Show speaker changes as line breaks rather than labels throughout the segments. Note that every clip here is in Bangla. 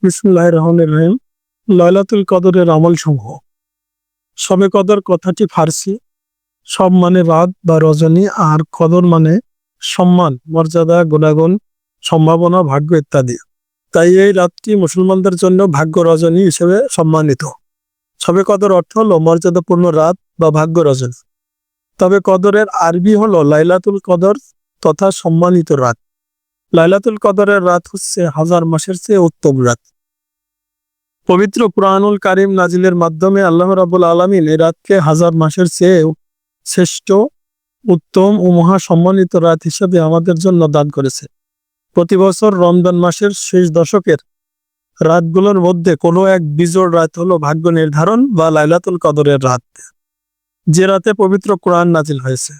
বিসমিল্লাহির রহমানির রহিম। লাইলাতুল কদরের আমলসমূহ। শবে কদর কথাটি ফার্সি। শব মানে রাত বা রজনী, আর কদর মানে সম্মান, মর্যাদা, গুণাগুণ, সম্ভাবনা, ভাগ্য ইত্যাদি। তাই এই রাতটি মুসলমানদের জন্য ভাগ্য রজনী হিসেবে সম্মানিত। শবে কদর অর্থ হলো মর্যাদাপূর্ণ রাত বা ভাগ্য রজনী। তবে কদরের আরবি হলো লাইলাতুল কদর তথা সম্মানিত রাত। লাইলাতুল কদরের রাত হচ্ছে হাজার মাসের চেয়ে উত্তম রাত। পবিত্র কুরআনুল কারীম নাজিলের মাধ্যমে আল্লাহ রাব্বুল আলামিন এই রাতকে হাজার মাসের চেয়ে শ্রেষ্ঠ, উত্তম ও মহা সম্মানিত রাত হিসেবে আমাদের জন্য দান করেছে। প্রতি বছর রমজান মাসের শেষ দশকের রাতগুলোর মধ্যে কোনো এক বিজোড় রাত হলো ভাগ্য নির্ধারণ বা লাইলাতুল কদরের রাত, যে রাতে পবিত্র কোরআন নাজিল হয়েছে।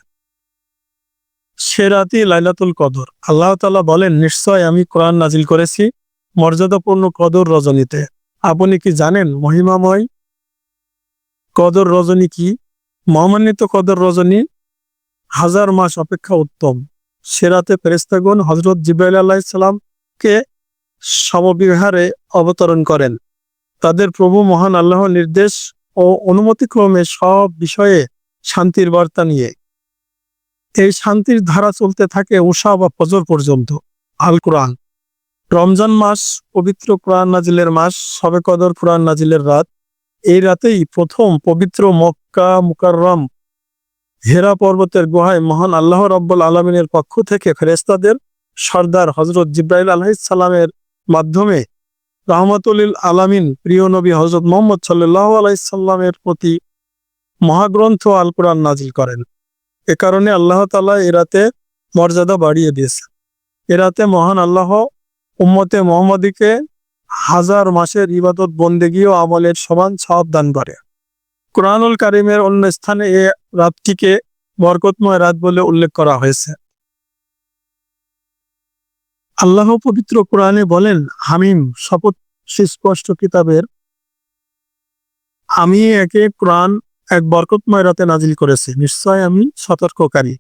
সে রাতই লাইলাতুল কদর। আল্লাহ তাআলা বলেন, নিশ্চয় আমি কোরআন নাজিল করেছি মর্যাদাপূর্ণ কদর রজনীতে। আপনি কি জানেন মহিমাময় কদর রজনী কি? মহামান্বিত কদর রজনী হাজার মাস অপেক্ষা উত্তম। সে রাতে ফেরেশতাগণ হযরত জিবরাইল আলাইহিস সালামকে সমবিহারে অবতরণ করেন। তাদের প্রভু মহান আল্লাহর নির্দেশ ও অনুমতিক্রমে সব বিষয়ে শান্তির বার্তা নিয়ে। এই শান্তির ধারা চলতে থাকে উশা বা ফজর পর্যন্ত। আল কোরআন। রমজান মাস পবিত্র কোরআন নাজিলের মাস। শবে কদর কোরআন নাজিলের রাত। এই রাতেই প্রথম পবিত্র মক্কা মুকাররম হেরা পর্বতের গুহায় মহান আল্লাহ রাব্বুল আলামিনের পক্ষ থেকে ফেরেশতাদের সর্দার হযরত জিবরাইল আলাইহিস সালামের মাধ্যমে রাহমাতুল লিল আলামিন প্রিয় নবী হযরত মুহাম্মদ সাল্লাল্লাহু আলাইহি সাল্লামের প্রতি মহাগ্রন্থ আল কোরআন নাজিল করেন। এ কারণে আল্লাহ তাআলা এ রাতে মর্যাদা বাড়িয়ে দিয়েছেন। এ রাতে মহান আল্লাহ উম্মতে মুহাম্মাদীকে হাজার মাসের ইবাদত বন্দেগী ও আমলের সমান সওয়াব দান করে। কুরআনুল কারীমের অন্য স্থানে এ রাতটিকে বরকতময় রাত বলে উল্লেখ করা হয়েছে। আল্লাহ পবিত্র কোরআনে বলেন, হামিম, শপথ সুস্পষ্ট কিতাবের, আমি একে কোরআন এক বরকতময় রাতে নাজিল করেছি। নিশ্চয় আমি সতর্ককারী।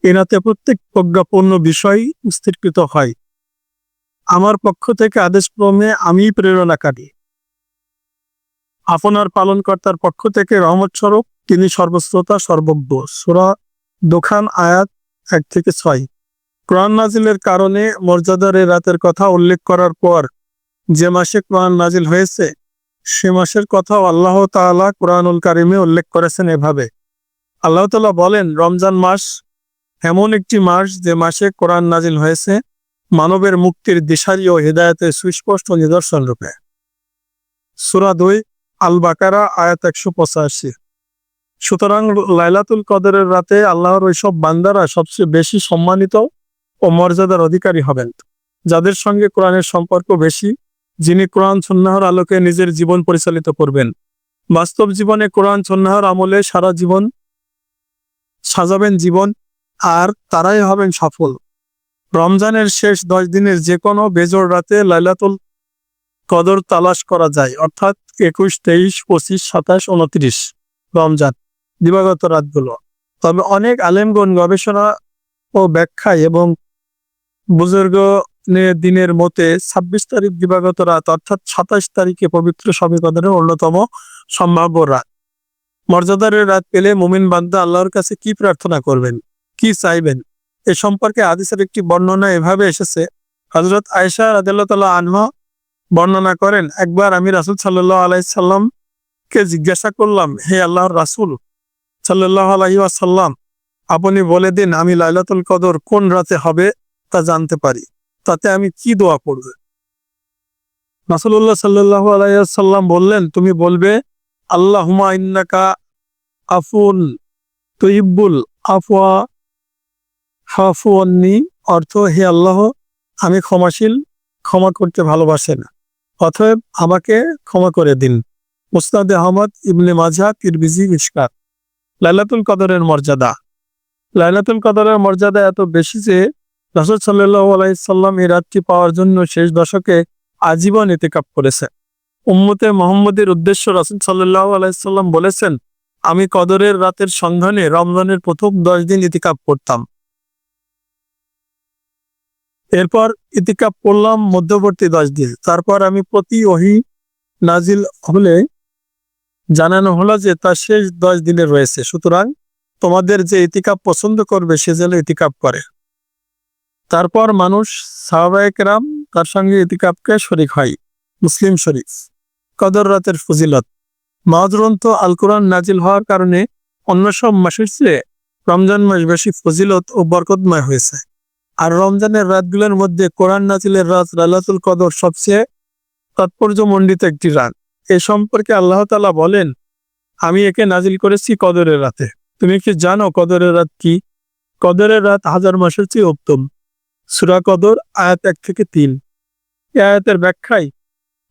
এ রাতে প্রত্যেক প্রজ্ঞাপূর্ণ বিষয় স্থিরকৃত হয়। আমার পক্ষ থেকে আদেশক্রমে আমি প্রেরণাকারী। আপনার পালনকর্তার পক্ষ থেকে রহমত স্বরূপ তিনি সর্বশ্রোতা সর্বজ্ঞ। সূরা দোখান আয়াত 1-6। কোরআন নাজিলের কারণে মর্যাদার এ রাতের কথা উল্লেখ করার পর যে মাসে কোরআন নাজিল হয়েছে সে মাসের কথাও আল্লাহ তাআলা কোরআনুল কারীমে উল্লেখ করেছেন এভাবে। আল্লাহ তাআলা বলেন, রমজান মাস এমন একটি মাস যে মাসে কোরআন নাজিল হয়েছে মানবের মুক্তির দিশারি ও হিদায়াতের সুস্পষ্ট নিদর্শন রূপে। সূরা 2 আল বাকারা আয়াত 185। সুতরাং লাইলাতুল কদরের রাতে আল্লাহর ওইসব বান্দারা সবচেয়ে বেশি সম্মানিত ও মর্যাদার অধিকারী হবেন যাদের সঙ্গে কোরআনের সম্পর্ক বেশি, যিনি কোরআন সুন্নাহর আলোকে নিজের জীবন পরিচালিত করবেন। বাস্তব জীবনে কোরআন সুন্নাহর আমলে সারা জীবন সাজাবেন জীবন, আর তারাই হবেন সফল। রমজানের শেষ 10 দিনের যে কোনো বেজোড় রাতে লাইলাতুল কদর তালাশ করা যায়, অর্থাৎ 21, 23, 25, 27, 29 রমজান দিবাগত রাতগুলো। তবে অনেক আলেমগণ গবেষণা ও ব্যাখ্যায় এবং বুজুর্গ দিনের মতে 26 তারিখ দিবাগত রাত, অর্থাৎ 27 তারিখে পবিত্র শবে কদরের অন্যতম সম্ভাব্য রাত। মর্যাদার রাত পেলে মুমিন বান্দা আল্লাহর কাছে কি প্রার্থনা করবেন, কি চাইবেন, এ সম্পর্কে হাদিসের একটি বর্ণনা এভাবে এসেছে। হযরত আয়েশা রাদিয়াল্লাহু তাআলা আনহা বর্ণনা করেন, একবার আমি রাসূল সাল্লাল্লাহু আলাইহি সাল্লামকে জিজ্ঞাসা করলাম, হে আল্লাহর রাসূল সাল্লাল্লাহু আলাইহি ওয়াসাল্লাম, আপনি বলে দিন আমি লাইলাতুল কদর কোন রাতে হবে তা জানতে পারি, তাতে আমি কি দোয়া করব? রাসূলুল্লাহ সাল্লাল্লাহু আলাইহি ওয়াসাল্লাম বললেন, তুমি বলবে, আল্লাহুম্মা ইন্নাকা আফুন তুহিব্বুল আফওয়া ফাফু আন্নি। অর্থ, হে আল্লাহ, আমি ক্ষমাশীল, ক্ষমা করতে ভালোবাসেন, অতএব আমাকে ক্ষমা করে দিন। মুসনাদে আহমদ, ইবনে মাজাহ, তিরমিজি, মিশকাত। লাইলাতুল কদরের মর্যাদা। লাইলাতুল কদরের মর্যাদা এত বেশি যে রাসূল সাল্লাল্লাহু আলাইহি সাল্লাম এই রাতটি পাওয়ার জন্য শেষ দশকে আজীবন ইতিকাফ করেছে। উম্মতে মুহাম্মদের উদ্দেশ্য রাসূল সাল্লাল্লাহু আলাইহি সাল্লাম বলেছেন, আমি কদরের রাতের সন্ধানে রমজানের প্রথম 10 দিন ইতিকাফ করতাম। এরপর ইতিকাফ করলাম মধ্যবর্তী 10 দিন। তারপর আমি প্রতি ওহী নাজিল হলে জানানো হলো যে তার শেষ 10 দিনে রয়েছে, সুতরাং তোমাদের যে ইতিকাফ পছন্দ করবে সে যেন ইতিকাফ করে। তারপর মানুষ সাহাবায়ে কেরাম তার সঙ্গে ইতিকাফকে শরীক হয়। মুসলিম শরীফ। কদর রাতের ফজিলত। মহাগ্রন্থ আল কোরআন নাজিল হওয়ার কারণে অন্য সব মাসের চেয়ে রমজান মাস বেশি ফজিলত ও বরকতময় হয়েছে। আর রমজানের রাতগুলোর মধ্যে কোরআন নাজিলের রাত লাইলাতুল কদর সবচেয়ে তাৎপর্যমণ্ডিত একটি রাত। এ সম্পর্কে আল্লাহ তাআলা বলেন, আমি একে নাজিল করেছি কদরের রাতে। তুমি কি জানো কদরের রাত কি? কদরের রাত 1000 মাসের চেয়ে উত্তম। সূরা কদর আয়াত 1 থেকে 3। এই আয়াতের ব্যাখ্যায়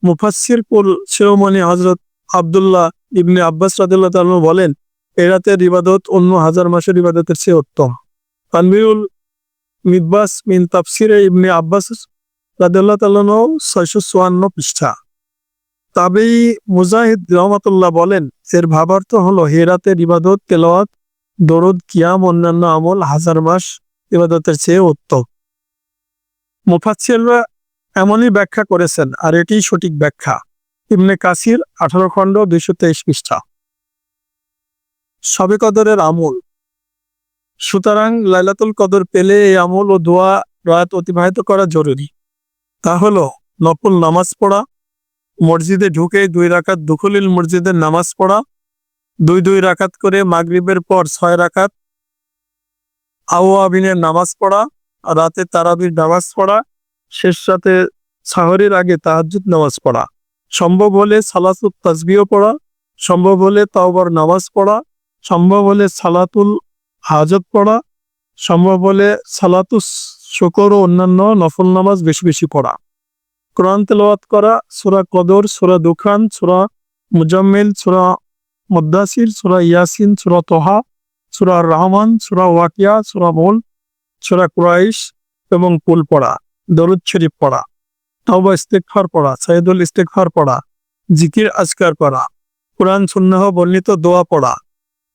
মুফাসসির কুল শিরোমণি হযরত আব্দুল্লাহ ইবনে আব্বাস রাদিয়াল্লাহু তাআলা বলেন, এই রাতের ইবাদত অন্য 1000 মাসের ইবাদতের চেয়ে উত্তম। তানবীরুল মিদবাস মিন তাফসিরে ইবনে আব্বাস রাদিয়াল্লাহু তাআলা 654 পৃষ্ঠা। তাবেঈ মুজাহিদ রাহমাতুল্লাহ বলেন, এর ভাবার্থ হলো হে রাতের ইবাদত, তেলাওয়াত, দরুদ, কিয়াম অন্যান্য আমল 1000 মাস ইবাদতের চেয়ে উত্তম। মুফাসসিররা এমনই ব্যাখ্যা করেছেন, আর এটিই সঠিক ব্যাখ্যা। ইবনে কাসির 18 খণ্ড 223 পৃষ্ঠা। শবে কদরের আমল। সুতরাং লাইলাতুল কদর পেলে এই আমল ও দোয়া রাত অতিবাহিত করা জরুরি। তা হলো নফল নামাজ পড়া, মসজিদে ঢুকে 2 রাকাত দুখুলিল মসজিদের নামাজ পড়া, 2 রাকাত করে মাগরিবের পর 6 রাকাত আওয়াবিনের নামাজ পড়া, রাতে তারাবির নামাজ পড়া, শেষ রাতে সাহরের আগে তাহাজ্জুদ নামাজ পড়া, সম্ভব হলে সালাতুত তাসবিহ পড়া, সম্ভব হলে তাওবার নামাজ পড়া, সম্ভব হলে সালাতুল হাজত পড়া, সম্ভব হলে সালাতুস শুকর ও অন্যান্য নফল নামাজ বেশি বেশি পড়া, কোরআন তেলাওয়াত করা, সূরা কদর, সূরা দুখান, সূরা মুজাম্মিল, সূরা মুদ্দাসির, সূরা ইয়াসিন, সূরা তোহা, সূরা রহমান, সূরা ওয়াকিয়া, সূরা মুলক, সূরা কুরাইশ এবং কুল পড়া, দরুদ শরীফ পড়া, তাওবা ইস্তিগফার পড়া, সাইয়্যিদুল ইস্তিগফার পড়া, জিকির আজকার করা, কোরআন সুন্নাহ বর্ণিত দোয়া পড়া,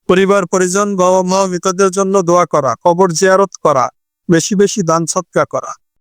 পরিবার পরিজন বাবা মা মৃতদের জন্য দোয়া করা, কবর জিয়ারত করা, বেশি বেশি দান সদকা করা।